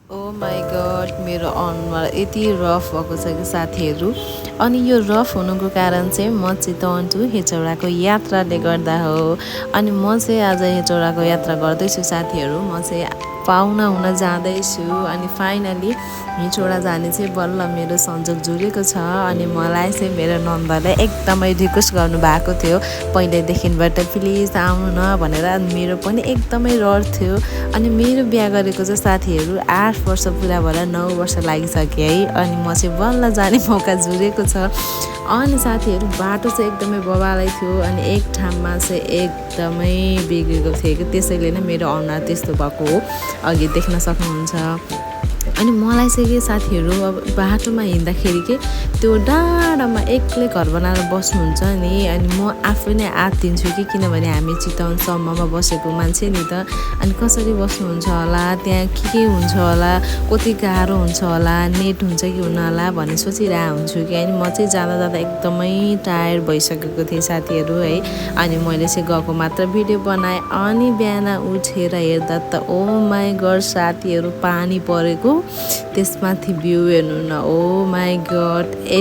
Oh my God मेरो अनुहार यति रफ भएको छ कि साथीहरू। अनि यो रफ हुनुको कारण चाहिँ म चितवन टु हेटौडाको यात्राले गर्दा हो। अनि म चाहिँ आज हेटौडाको यात्रा गर्दैछु साथीहरू। म चाहिँ पाहुना हुन जाँदैछु अनि फाइनली हेटौडा जाने चाहिँ बल्ल मेरो संजोग जुरेको छ। अनि मलाई चाहिँ मेरो नन्दले एकदमै रिक्वेस्ट गर्नुभएको थियो पहिल्यैदेखिबाट प्लिज आउनु न भनेर। मेरो पनि एकदमै रहर थियो। अनि मेरो बिहा गरेको चाहिँ साथीहरू 8 वर्ष पुरा भएर 9 वर्ष लागिसक्यो है। अनि म चाहिँ बल्ल जाने मौका जुरेको छ। अनि साथीहरू बाटो चाहिँ एकदमै बबालै थियो। अनि एक ठाउँमा चाहिँ एकदमै बिग्रेको थियो कि त्यसैले नै मेरो अनुहार त्यस्तो भएको हो, अघि देख्न सक्नुहुन्छ। अनि मलाई चाहिँ के साथीहरू अब बाटोमा हिँड्दाखेरि के त्यो डाँडामा एक्लै घर बनाएर बस्नुहुन्छ नि। अनि म आफै नै आत्तिन्छु कि किनभने हामी चितवनसम्ममा बसेको मान्छे नि त। अनि कसरी बस्नुहुन्छ होला, त्यहाँ के हुन्छ होला, कति गाह्रो हुन्छ होला, नेट हुन्छ कि हुन होला भन्ने सोचिरहेको हुन्छु कि। अनि म चाहिँ जाँदा जाँदा एकदमै टायर्ड भइसकेको थिएँ साथीहरू है। अनि मैले चाहिँ गएको मात्र भिडियो बनाएँ। अनि बिहान उठेर हेर्दा त ओ माई गड साथीहरू पानी परेको, त्यसमाथि भ्यू हेर्नु न, ओ माई गड।